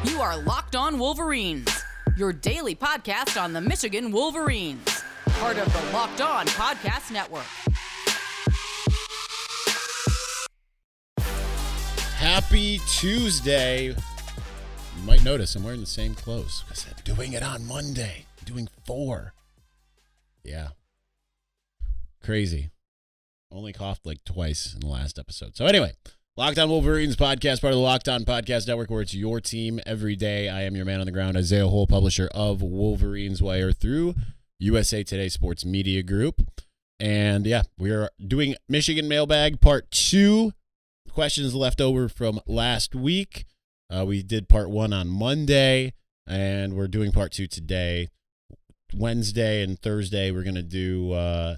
You are Locked On Wolverines, your daily podcast on the Michigan Wolverines, part of the Locked On Podcast Network. Happy Tuesday. You might notice I'm wearing the same clothes because I'm doing it on Monday. I'm doing 4. Yeah. Crazy. Only coughed like twice in the last episode. So anyway, Locked On Wolverines podcast, part of the Locked On Podcast Network, where it's your team every day. I am your man on the ground, Isaiah Hole, publisher of Wolverines Wire through USA Today Sports Media Group. And yeah, we are doing Michigan Mailbag Part 2. Questions left over from last week. We did Part 1 on Monday, and we're doing Part 2 today. Wednesday and Thursday, we're going to do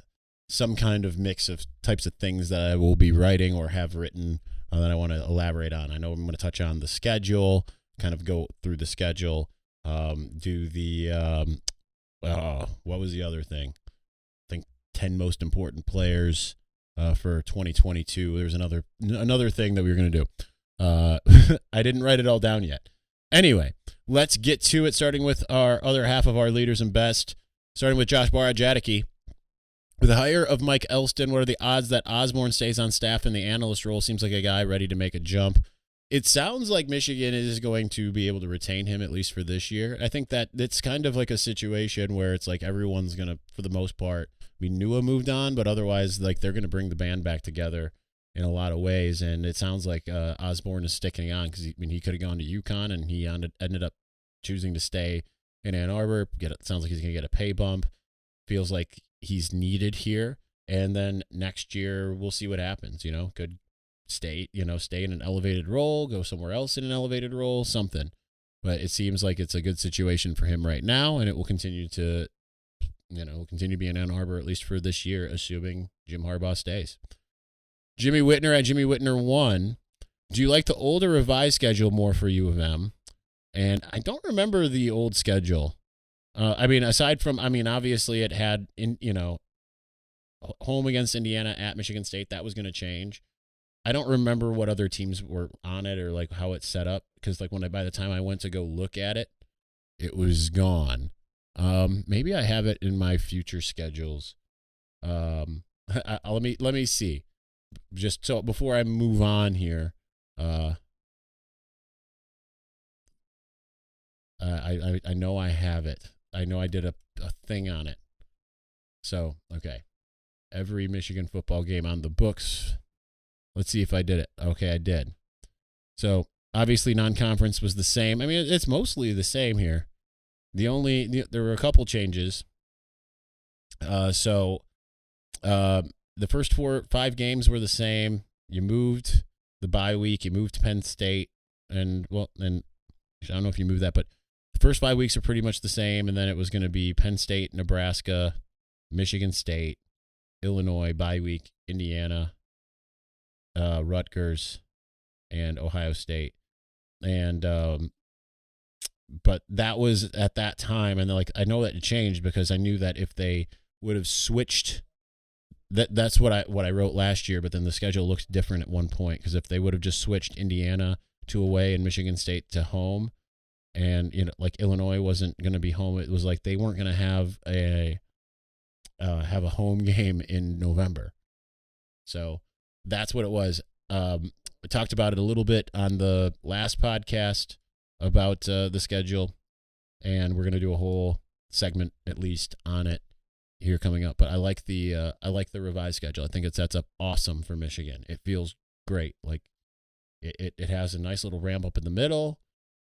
some kind of mix of types of things that I will be writing or have written that I want to elaborate on. I know I'm going to touch on the schedule, kind of go through the schedule, do the, what was the other thing? I think 10 most important players for 2022. There's another thing that we were going to do. I didn't write it all down yet. Anyway, let's get to it, starting with our other half of our leaders and best, starting with Josh Barajatiki. With the hire of Mike Elston, what are the odds that Osborne stays on staff in the analyst role? Seems like a guy ready to make a jump. It sounds like Michigan is going to be able to retain him, at least for this year. I think that it's kind of like a situation where it's like everyone's going to, for the most part, we knew moved on, but otherwise, like, they're going to bring the band back together in a lot of ways. And it sounds like Osborne is sticking on because he could have gone to UConn, and he ended up choosing to stay in Ann Arbor. Sounds like he's going to get a pay bump. Feels like he's needed here. And then next year, we'll see what happens. Could stay in an elevated role, go somewhere else in an elevated role, something. But it seems like it's a good situation for him right now, and it will continue to be in Ann Arbor at least for this year, assuming Jim Harbaugh stays. Jimmy Whitner at Jimmy Whitner 1. Do you like the old or revised schedule more for U of M? And I don't remember the old schedule. Aside from, obviously it had home against Indiana, at Michigan State. That was going to change. I don't remember what other teams were on it or like how it's set up, because by the time I went to go look at it, it was gone. Maybe I have it in my future schedules. Let me see. Just so before I move on here, I know I have it. I know I did a thing on it. So, okay. Every Michigan football game on the books. Let's see if I did it. Okay, I did. So, obviously non-conference was the same. It's mostly the same here. There were a couple changes. The first 5 games were the same. You moved the bye week. You moved to Penn State. And I don't know if you moved that, but the first 5 weeks are pretty much the same. And then it was going to be Penn State, Nebraska, Michigan State, Illinois, bye week, Indiana, Rutgers, and Ohio State. And, but that was at that time. And I know that it changed because I knew that if they would have switched, that's what I wrote last year, but then the schedule looked different at one point, because if they would have just switched Indiana to away and Michigan State to home, and Illinois wasn't going to be home, it was like they weren't going to have a home game in November. So that's what it was. We talked about it a little bit on the last podcast about the schedule, and we're going to do a whole segment at least on it here coming up. But I like the revised schedule. I think it sets up awesome for Michigan. It feels great. Like it has a nice little ramp up in the middle,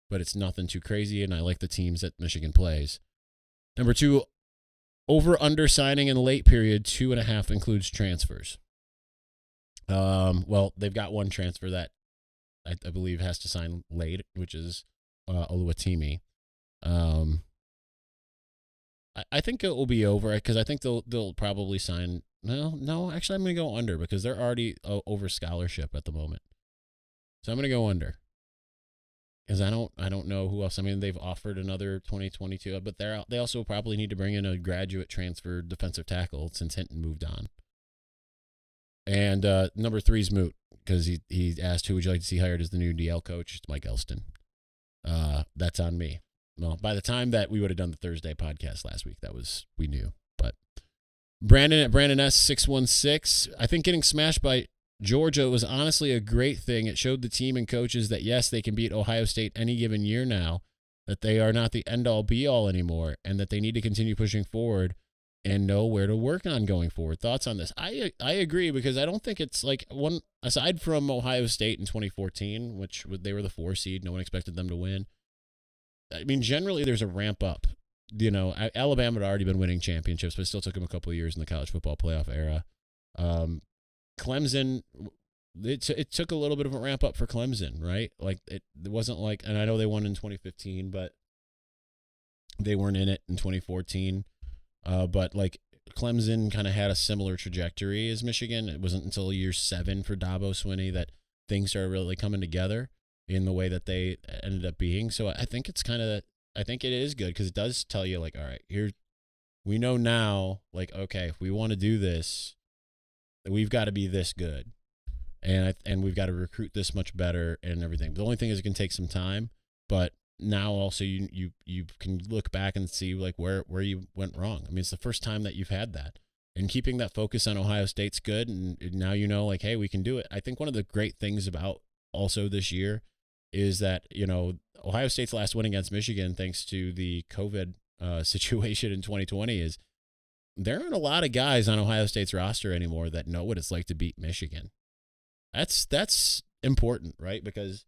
but it's nothing too crazy, and I like the teams that Michigan plays. Number 2, over/under signing in the late period, 2.5 includes transfers. Well, they've got one transfer that I believe has to sign late, which is Oluwatimi. I think it will be over, because I think they'll probably sign. No, actually, I'm going to go under, because they're already over scholarship at the moment. So I'm going to go under, because I don't know who else. They've offered another 2022, but they also probably need to bring in a graduate transfer defensive tackle since Hinton moved on. And number 3 is moot, because he asked who would you like to see hired as the new DL coach. It's Mike Elston. that's on me. Well, by the time that we would have done the Thursday podcast last week, we knew. But Brandon at Brandon S 616, I think getting smashed by Georgia was honestly a great thing. It showed the team and coaches that yes, they can beat Ohio State any given year now, that they are not the end all be all anymore, and that they need to continue pushing forward and know where to work on going forward. Thoughts on this? I agree, because I don't think it's like one, aside from Ohio State in 2014, which they were the 4 seed, no one expected them to win. I mean, generally there's a ramp up. You know, Alabama had already been winning championships, but it still took them a couple of years in the college football playoff era. Clemson, it took a little bit of a ramp up for Clemson, right? Like it wasn't like, and I know they won in 2015, but they weren't in it in 2014. But like Clemson kind of had a similar trajectory as Michigan. It wasn't until year 7 for Dabo Swinney that things started really coming together in the way that they ended up being. So I think I think it is good, because it does tell you, like, all right, here we know now, like, okay, if we want to do this, we've got to be this good, and we've got to recruit this much better and everything. The only thing is it can take some time, but now also you can look back and see like where you went wrong. I mean, it's the first time that you've had that, and keeping that focus on Ohio State's good, and now you know, like, hey, we can do it. I think one of the great things about also this year is that, you know, Ohio State's last win against Michigan, thanks to the COVID situation in 2020, is there aren't a lot of guys on Ohio State's roster anymore that know what it's like to beat Michigan. That's important, right? Because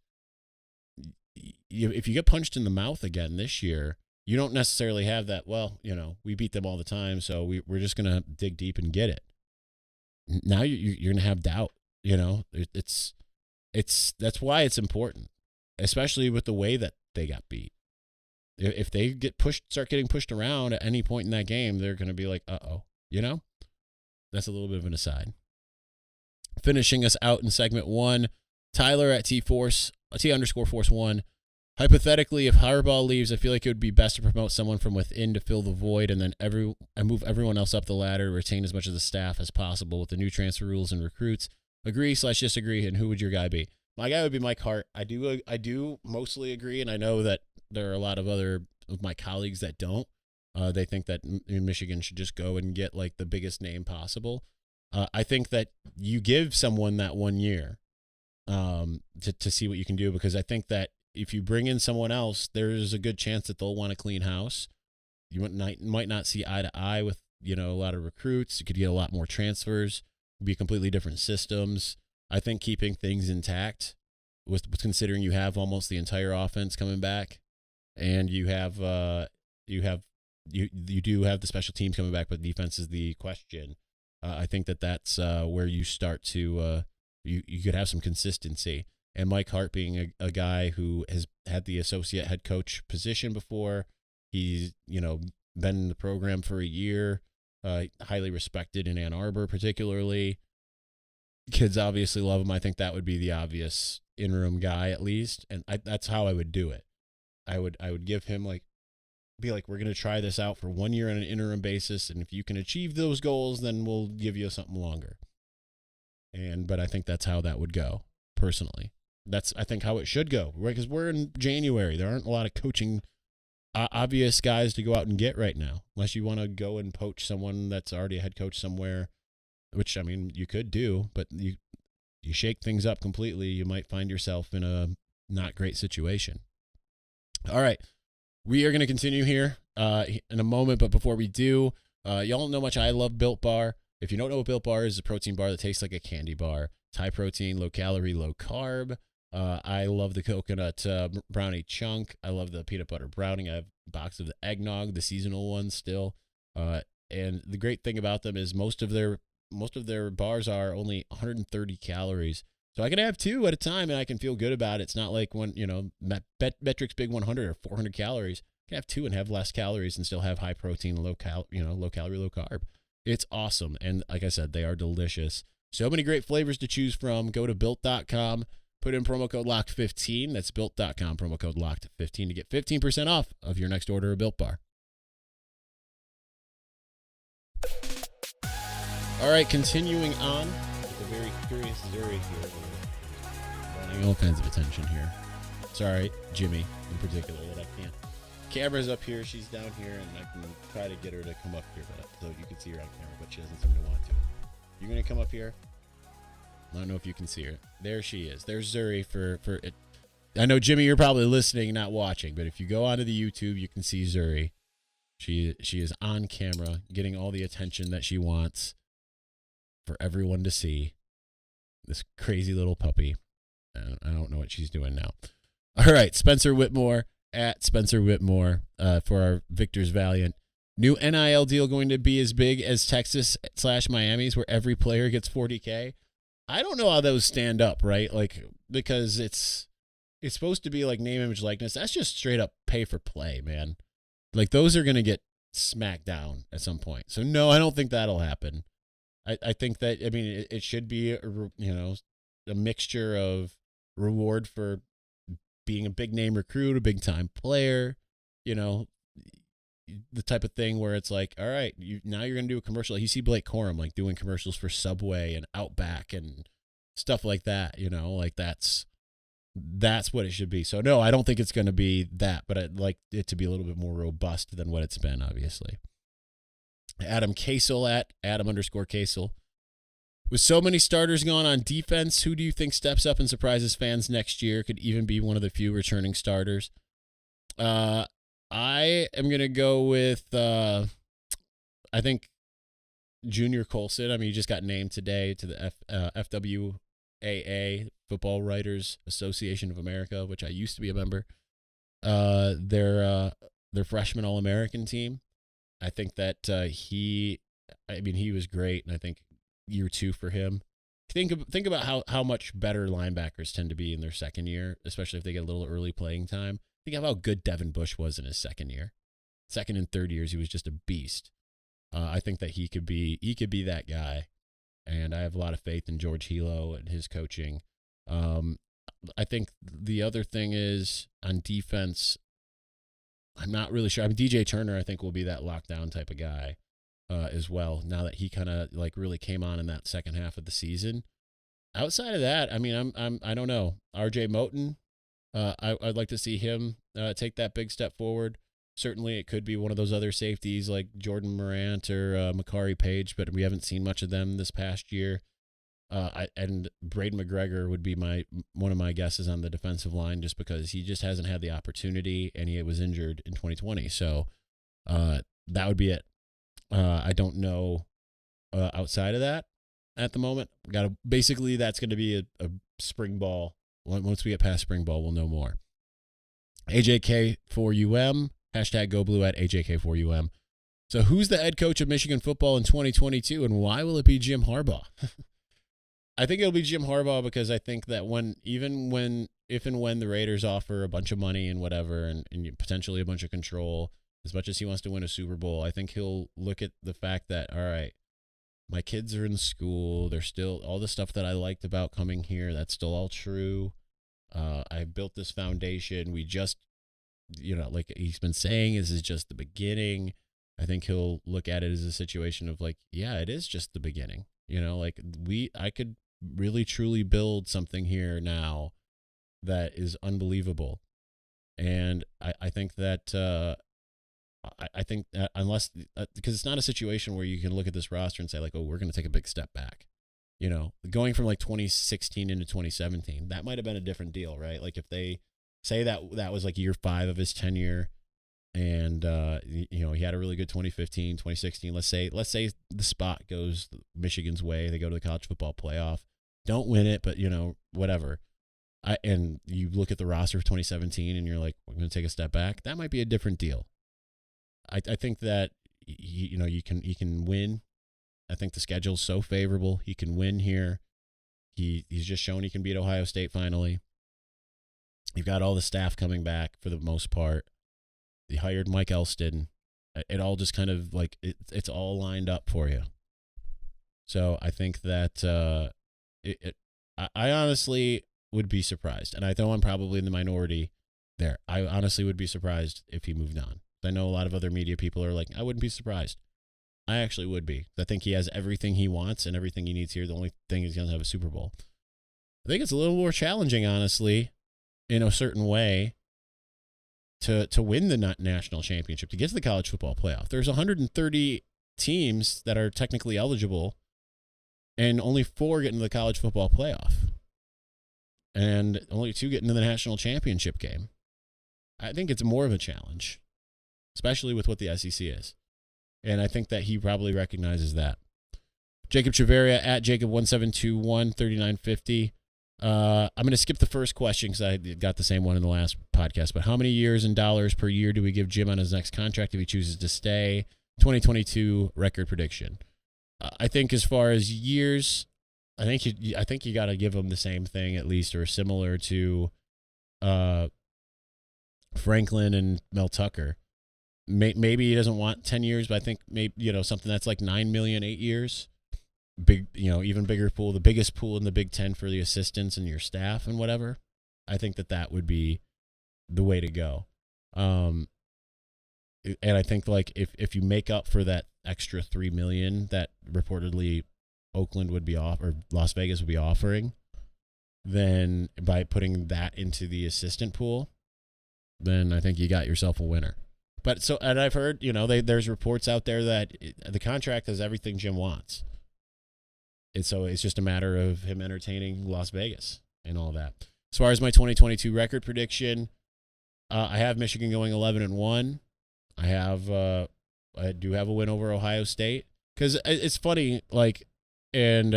if you get punched in the mouth again this year, you don't necessarily have that, well, you know, we beat them all the time, so we're just going to dig deep and get it. Now you're going to have doubt, you know. That's why it's important, especially with the way that they got beat. If they start getting pushed around at any point in that game, they're going to be like, uh-oh, you know? That's a little bit of an aside. Finishing us out in segment 1, Tyler at T_Force1. Hypothetically, if Harbaugh leaves, I feel like it would be best to promote someone from within to fill the void, and then move everyone else up the ladder, retain as much of the staff as possible with the new transfer rules and recruits. Agree/disagree, and who would your guy be? My guy would be Mike Hart. I do mostly agree, and I know that there are a lot of other of my colleagues that don't. They think that Michigan should just go and get like the biggest name possible. I think that you give someone that 1 year to see what you can do, because I think that if you bring in someone else, there's a good chance that they'll want to clean house. You might not see eye to eye with, you know, a lot of recruits. You could get a lot more transfers, be completely different systems. I think keeping things intact, with considering you have almost the entire offense coming back, and you do have the special teams coming back, but defense is the question. I think that's where you start to you could have some consistency. And Mike Hart being a guy who has had the associate head coach position before, he's, you know, been in the program for a year, highly respected in Ann Arbor particularly. Kids obviously love him. I think that would be the obvious interim guy, at least, and that's how I would do it. I would give him be like, we're going to try this out for 1 year on an interim basis, and if you can achieve those goals, then we'll give you something longer. But I think that's how that would go, personally. That's, I think, how it should go, right? Because we're in January. There aren't a lot of coaching obvious guys to go out and get right now, unless you want to go and poach someone that's already a head coach somewhere, which, I mean, you could do, but you shake things up completely, you might find yourself in a not great situation. All right. We are going to continue here in a moment, but before we do, y'all know how much I love Built Bar. If you don't know what Built Bar is, a protein bar that tastes like a candy bar. It's high protein, low calorie, low carb. I love the coconut brownie chunk. I love the peanut butter brownie. I have a box of the eggnog, the seasonal one still. And the great thing about them is most of their bars are only 130 calories. So I can have 2 at a time and I can feel good about it. It's not like when, you know, Metric's Big 100 or 400 calories. I can have 2 and have less calories and still have high protein, low calorie, low carb. It's awesome. And like I said, they are delicious. So many great flavors to choose from. Go to built.com, put in promo code LOCKED15. That's built.com, promo code LOCKED15 to get 15% off of your next order of Built Bar. All right, continuing on with the very curious Zuri here. Wanting all kinds of attention here. Sorry, Jimmy in particular, that I can't. Camera's up here, she's down here, and I can try to get her to come up here, so you can see her on camera, but she doesn't seem to want to. You're going to come up here? I don't know if you can see her. There she is. There's Zuri for it. I know, Jimmy, you're probably listening, not watching, but if you go onto the YouTube, you can see Zuri. She is on camera, getting all the attention that she wants for everyone to see. This crazy little puppy. I don't know what she's doing now. All right, Spencer Whitmore at Spencer Whitmore for our Victor's Valiant. New NIL deal going to be as big as Texas/Miami's, where every player gets $40K. I don't know how those stand up, right? Like, because it's supposed to be like name, image, likeness. That's just straight up pay for play, man. Like, those are going to get smacked down at some point. So, no, I don't think that'll happen. I think that, I mean, it should be, a mixture of reward for being a big name recruit, a big time player, the type of thing where it's like, all right, now you're going to do a commercial. You see Blake Corum, like, doing commercials for Subway and Outback and stuff like that, like that's what it should be. So, no, I don't think it's going to be that, but I'd like it to be a little bit more robust than what it's been, obviously. Adam Kasel at Adam_Kasel. With so many starters gone on defense, who do you think steps up and surprises fans next year? Could even be one of the few returning starters. I am going to go with, I think, Junior Colson. I mean, he just got named today to the FWAA, Football Writers Association of America, which I used to be a member. Their freshman All-American team. I think that he was great, and I think year two for him. Think about how much better linebackers tend to be in their second year, especially if they get a little early playing time. Think of how good Devin Bush was in his second year. Second and third years, he was just a beast. I think that he could be that guy, and I have a lot of faith in George Hilo and his coaching. I think the other thing is on defense, I'm not really sure. I mean, DJ Turner, I think, will be that lockdown type of guy as well, now that he kind of like really came on in that second half of the season. Outside of that, I mean, I don't know. RJ Moten, I'd like to see him take that big step forward. Certainly, it could be one of those other safeties like Jordan Morant or Makari Page, but we haven't seen much of them this past year. And Braden McGregor would be one of my guesses on the defensive line, just because he just hasn't had the opportunity and he was injured in 2020. So that would be it. I don't know outside of that at the moment. Basically, that's going to be a spring ball. Once we get past spring ball, we'll know more. AJK4UM, hashtag Go Blue at AJK4UM. So who's the head coach of Michigan football in 2022, and why will it be Jim Harbaugh? I think it'll be Jim Harbaugh because I think that if and when the Raiders offer a bunch of money and whatever, and potentially a bunch of control, as much as he wants to win a Super Bowl, I think he'll look at the fact that, all right, my kids are in school. They're still, all the stuff that I liked about coming here, that's still all true. I built this foundation. We just, like he's been saying, this is just the beginning. I think he'll look at it as a situation of like, yeah, it is just the beginning. I could really truly build something here now that is unbelievable. And I think that, I think that unless, because it's not a situation where you can look at this roster and say like, oh, we're going to take a big step back. Going from like 2016 into 2017, that might have been a different deal, right? Like if they say that was like year 5 of his tenure, and he had a really good 2015, 2016. Let's say the spot goes Michigan's way, they go to the college football playoff, don't win it, but whatever. And you look at the roster of 2017, and you're like, we're going to take a step back. That might be a different deal. I think that he can win. I think the schedule's so favorable. He can win here. He's just shown he can beat Ohio State finally. You've got all the staff coming back for the most part. They hired Mike Elston. It all just kind of like it's all lined up for you. So I think that I honestly would be surprised, and I know I'm probably in the minority there. I honestly would be surprised if he moved on. I know a lot of other media people are like, I wouldn't be surprised. I actually would be. I think he has everything he wants and everything he needs here. The only thing is he doesn't have a Super Bowl. I think it's a little more challenging, honestly, in a certain way to win the national championship, to get to the college football playoff. There's 130 teams that are technically eligible, and only 4 get into the college football playoff, and only 2 get into the national championship game. I think it's more of a challenge, especially with what the SEC is. And I think that he probably recognizes that. Jacob Chaveria at Jacob17213950. I'm going to skip the first question because I got the same one in the last podcast. But how many years in dollars per year do we give Jim on his next contract if he chooses to stay? 2022 record prediction. I think as far as years, I think you got to give him the same thing at least, or similar to Franklin and Mel Tucker. Maybe he doesn't want 10 years, but I think maybe something that's like $9 million, 8 years. Big, even bigger pool, the biggest pool in the Big Ten for the assistants and your staff and whatever. I think that would be the way to go. And I think like if you make up for that extra $3 million that reportedly Oakland would be or Las Vegas would be offering, then by putting that into the assistant pool, then I think you got yourself a winner. But and I've heard, there's reports out there that the contract has everything Jim wants. And so it's just a matter of him entertaining Las Vegas and all that. As far as my 2022 record prediction, I have Michigan going 11-1. I do have a win over Ohio State, because it's funny, like, and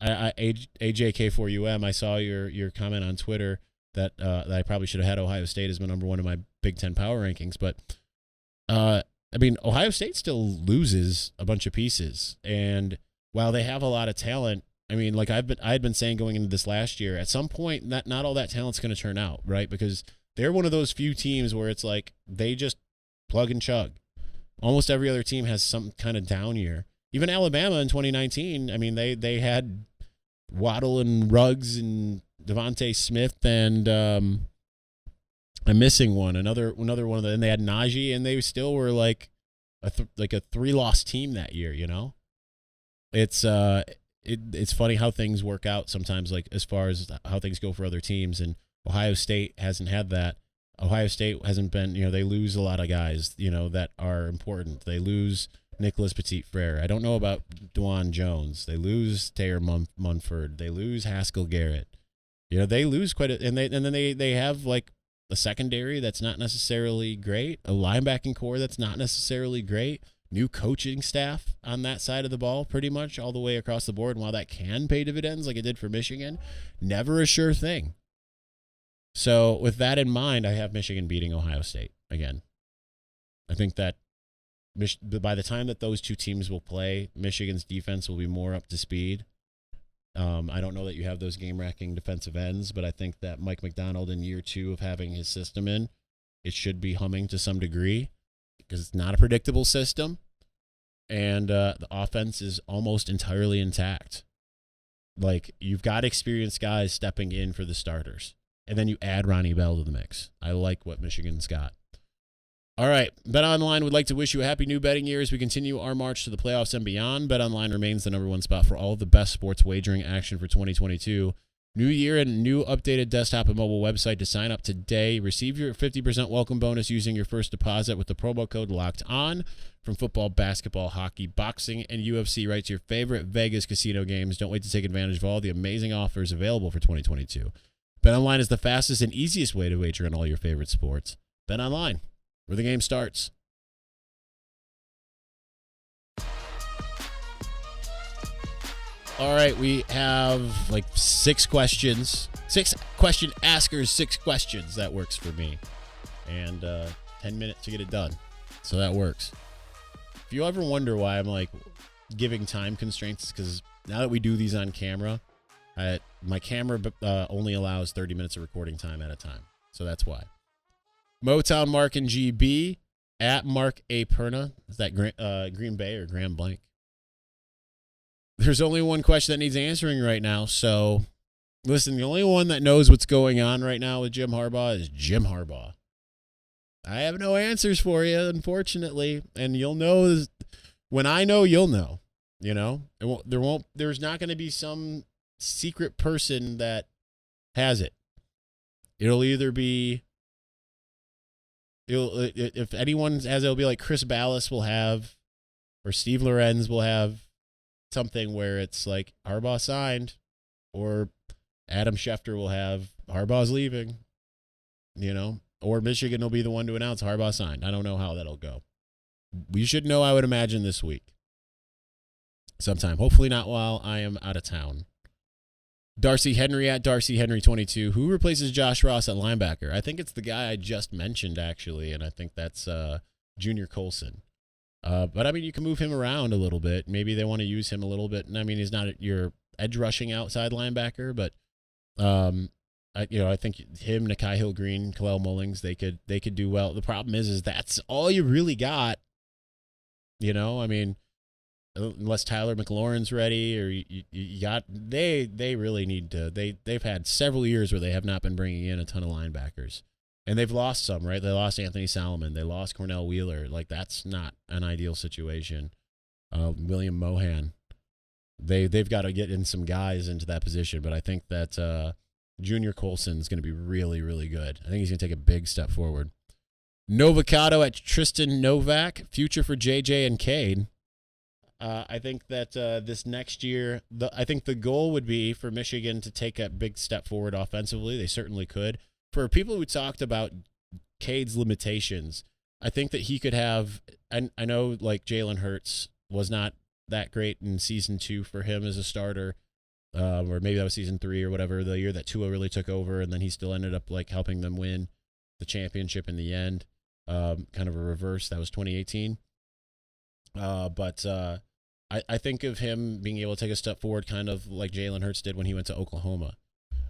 AJK4UM, I saw your comment on Twitter that I probably should have had Ohio State as my number 1 in my Big Ten power rankings, but Ohio State still loses a bunch of pieces, and while they have a lot of talent, like I had been saying going into this last year, at some point not all that talent's going to turn out, right? Because they're one of those few teams where it's like they just plug and chug. Almost every other team has some kind of down year. Even Alabama in 2019, they had Waddle and Ruggs and Devontae Smith and I'm missing one, another one of them, and they had Najee, and they still were like a 3-loss team that year. It's funny how things work out sometimes, like as far as how things go for other teams, and Ohio State hasn't had that. Ohio State hasn't been, they lose a lot of guys, that are important. They lose Nicholas Petit-Frere. I don't know about Dwan Jones. They lose Taylor Munford. They lose Haskell Garrett. They lose quite a, and then they have like a secondary that's not necessarily great, a linebacking core that's not necessarily great, new coaching staff on that side of the ball pretty much all the way across the board. And while that can pay dividends like it did for Michigan, never a sure thing. So with that in mind, I have Michigan beating Ohio State again. I think that by the time that those two teams will play, Michigan's defense will be more up to speed. I don't know that you have those game-wrecking defensive ends, but I think that Mike McDonald in year 2 of having his system in, it should be humming to some degree, because it's not a predictable system, and the offense is almost entirely intact. Like, you've got experienced guys stepping in for the starters, and then you add Ronnie Bell to the mix. I like what Michigan's got. All right, BetOnline would like to wish you a happy new betting year as we continue our march to the playoffs and beyond. BetOnline remains the number 1 spot for all of the best sports wagering action for 2022. New year and new updated desktop and mobile website to sign up today. Receive your 50% welcome bonus using your first deposit with the promo code LOCKEDON. From football, basketball, hockey, boxing, and UFC, right to your favorite Vegas casino games. Don't wait to take advantage of all the amazing offers available for 2022. BetOnline is the fastest and easiest way to wager on all your favorite sports. BetOnline, where the game starts. All right, we have like 6 questions. 6 question askers, 6 questions. That works for me. And 10 minutes to get it done. So that works. If you ever wonder why I'm like giving time constraints, because now that we do these on camera, my camera only allows 30 minutes of recording time at a time. So that's why. Motown Mark and GB at Mark A. Perna. Is that Green Bay or Grand Blanc? There's only one question that needs answering right now. So, listen, the only one that knows what's going on right now with Jim Harbaugh is Jim Harbaugh. I have no answers for you, unfortunately. And you'll know when I know, you'll know. There's not going to be some secret person that has it. It'll either be, if anyone has, it'll be like Chris Ballas will have, or Steve Lorenz will have something where it's like Harbaugh signed, or Adam Schefter will have Harbaugh's leaving, or Michigan will be the one to announce Harbaugh signed. I don't know how that'll go. We should know, I would imagine, this week sometime. Hopefully not while I am out of town. Darcy Henry at Darcy Henry 22. Who replaces Josh Ross at linebacker? I think it's the guy I just mentioned, actually, and I think that's Junior Colson. But, I mean, you can move him around a little bit. Maybe they want to use him a little bit. And, I mean, he's not your edge-rushing outside linebacker, but, I think him, Nakai Hill-Green, Khalil Mullings, they could do well. The problem is that's all you really got. I mean, unless Tyler McLaurin's ready, or you got, they really need to. They've had several years where they have not been bringing in a ton of linebackers, and they've lost some. Right, they lost Anthony Salomon, they lost Cornell Wheeler. Like, that's not an ideal situation. William Mohan, they've got to get in some guys into that position, but I think that Junior Colson's going to be really, really good. I think he's going to take a big step forward. Novacado at Tristan Novak, future for JJ and Cade. I think that this next year, I think the goal would be for Michigan to take a big step forward offensively. They certainly could. For people who talked about Cade's limitations, I think that he could have, and I know like Jalen Hurts was not that great in season 2 for him as a starter, or maybe that was season 3 or whatever, the year that Tua really took over, and then he still ended up like helping them win the championship in the end. Kind of a reverse. That was 2018. But I think of him being able to take a step forward, kind of like Jalen Hurts did when he went to Oklahoma.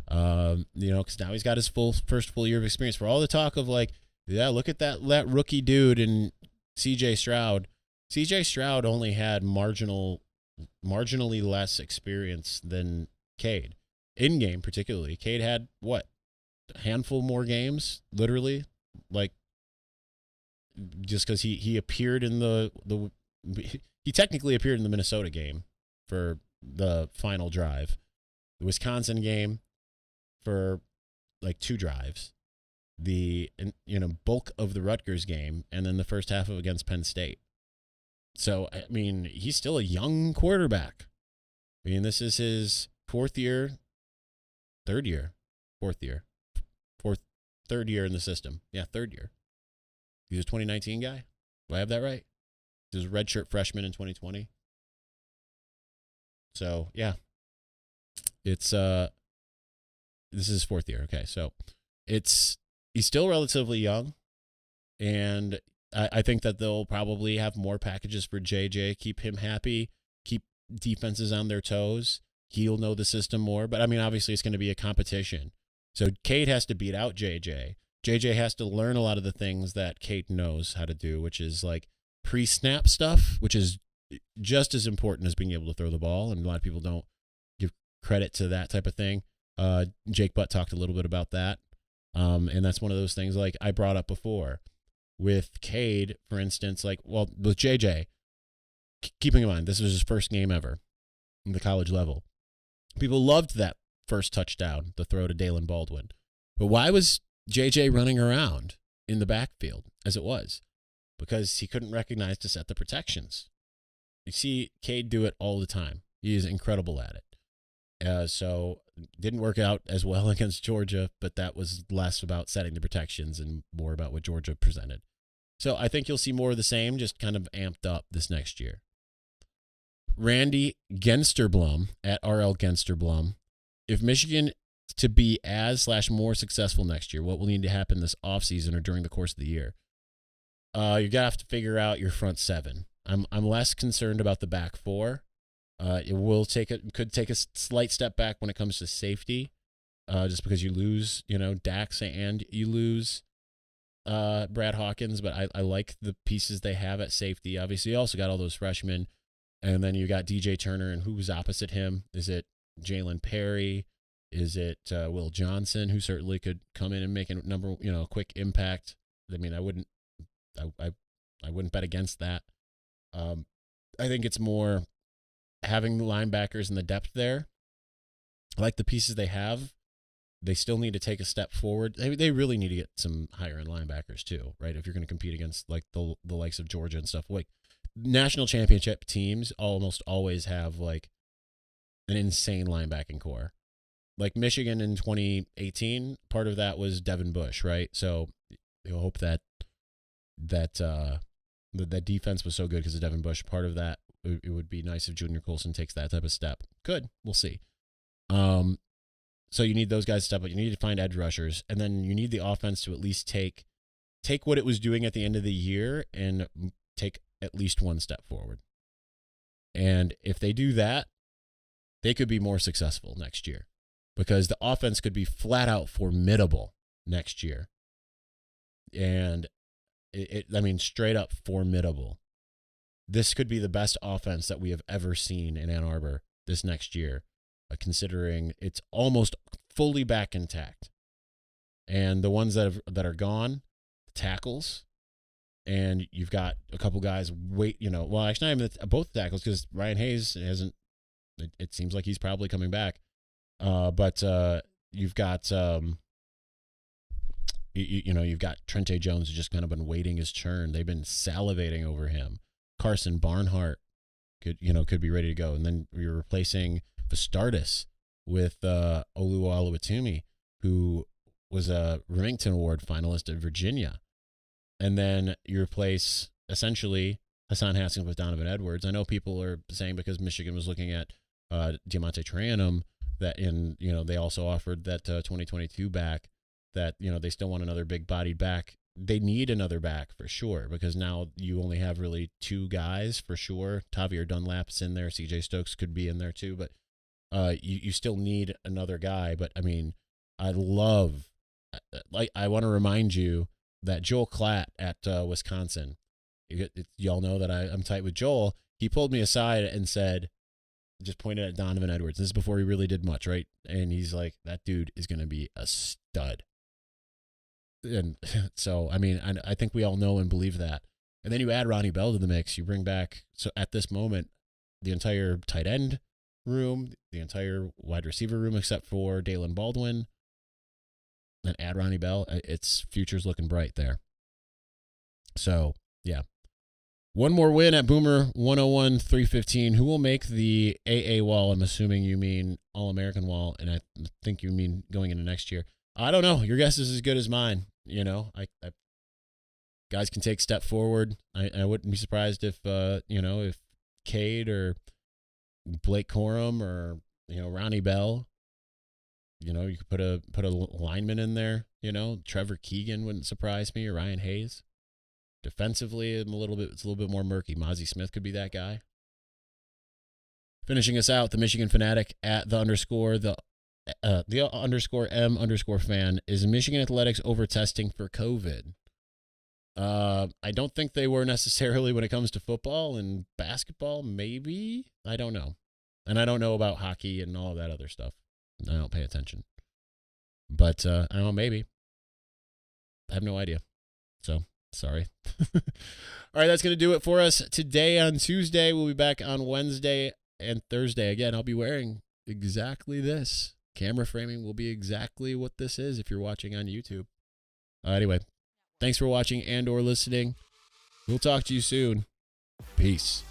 Because now he's got his first full year of experience. For all the talk of like, yeah, look at that rookie dude and C.J. Stroud. C.J. Stroud only had marginally less experience than Cade. In game, particularly, Cade had what, a handful more games, literally, like, just because he appeared in he technically appeared in the Minnesota game for the final drive, the Wisconsin game for like 2 drives, the bulk of the Rutgers game, and then the first half of against Penn State. So, I mean, he's still a young quarterback. I mean, this is his third year in the system. Yeah, third year. He's a 2019 guy. Do I have that right? He was a redshirt freshman in 2020. So, yeah. It's this is his 4th year. Okay, so he's still relatively young, and I think that they'll probably have more packages for JJ, keep him happy, keep defenses on their toes. He'll know the system more, but I mean, obviously it's going to be a competition. So Cade has to beat out JJ. JJ has to learn a lot of the things that Cade knows how to do, which is like pre-snap stuff, which is just as important as being able to throw the ball, and a lot of people don't give credit to that type of thing. Jake Butt talked a little bit about that, and that's one of those things like I brought up before. With Cade, for instance, with JJ, keeping in mind, this was his first game ever in the college level. People loved that first touchdown, the throw to Dalen Baldwin. But why was JJ running around in the backfield as it was? Because he couldn't recognize to set the protections. You see Cade do it all the time. He is incredible at it. So didn't work out as well against Georgia, but that was less about setting the protections and more about what Georgia presented. So I think you'll see more of the same, just kind of amped up this next year. Randy Gensterblum at RL Gensterblum. If Michigan to be as/more successful next year, what will need to happen this offseason or during the course of the year? You're going to have to figure out your front 7. I'm less concerned about the back 4. It could take a slight step back when it comes to safety, just because you lose, Dax, and you lose Brad Hawkins, but I like the pieces they have at safety. Obviously, you also got all those freshmen, and then you got DJ Turner, and who's opposite him? Is it Jalen Perry? Is it Will Johnson, who certainly could come in and make a quick impact? I mean, I wouldn't bet against that. I think it's more having the linebackers and the depth there. I like the pieces they have. They still need to take a step forward. They really need to get some higher end linebackers too, right? If you're going to compete against like the likes of Georgia and stuff, like national championship teams almost always have like an insane linebacking core. Like Michigan in 2018, part of that was Devin Bush, right? So you'll hope that defense was so good because of Devin Bush. Part of that, it would be nice if Junior Colson takes that type of step. Could. We'll see. So you need those guys to step up. You need to find edge rushers, and then you need the offense to at least take what it was doing at the end of the year and take at least one step forward. And if they do that, they could be more successful next year because the offense could be flat out formidable next year. And I mean, straight up formidable. This could be the best offense that we have ever seen in Ann Arbor this next year, considering it's almost fully back intact. And the ones that are gone, tackles, and you've got a couple guys actually not even both tackles because Ryan Hayes hasn't. It seems like he's probably coming back, but you've got you've got Trente Jones who's just kind of been waiting his turn. They've been salivating over him. Carson Barnhart could be ready to go, and then you're replacing Vastardis with Oluwalewitumi, who was a Remington Award finalist at Virginia. And then you replace, essentially, Hassan Haskins with Donovan Edwards. I know people are saying because Michigan was looking at Diamante Trianum that they also offered that 2022 back that, they still want another big-bodied back. They need another back for sure because now you only have really two guys for sure. Tavier Dunlap's in there. CJ Stokes could be in there too, but you still need another guy. But, I mean, I want to remind you that Joel Klatt at Wisconsin, y'all know that I'm tight with Joel. He pulled me aside and said, just pointed at Donovan Edwards. This is before he really did much, right? And he's like, that dude is going to be a stud. And so, I mean, I think we all know and believe that. And then you add Ronnie Bell to the mix. You bring back, so at this moment, the entire tight end room, the entire wide receiver room except for Dalen Baldwin. Then add Ronnie Bell. Its future's looking bright there. So, yeah. One more win at Boomer 101-315. Who will make the AA wall? I'm assuming you mean All-American wall, and I think you mean going into next year. I don't know. Your guess is as good as mine. I guys can take a step forward. I wouldn't be surprised if if Cade or Blake Corum or Ronnie Bell. You could put a lineman in there. Trevor Keegan wouldn't surprise me, or Ryan Hayes. Defensively, it's a little bit more murky. Mozzie Smith could be that guy. Finishing us out, the Michigan Fanatic at the _M_fan. Is Michigan Athletics over testing for COVID? I don't think they were necessarily when it comes to football and basketball. Maybe. I don't know. And I don't know about hockey and all of that other stuff. I don't pay attention. But I don't know, maybe. I have no idea. So, sorry. All right, that's going to do it for us today on Tuesday. We'll be back on Wednesday and Thursday. Again, I'll be wearing exactly this. Camera framing will be exactly what this is if you're watching on YouTube. Anyway, thanks for watching and or listening. We'll talk to you soon. Peace.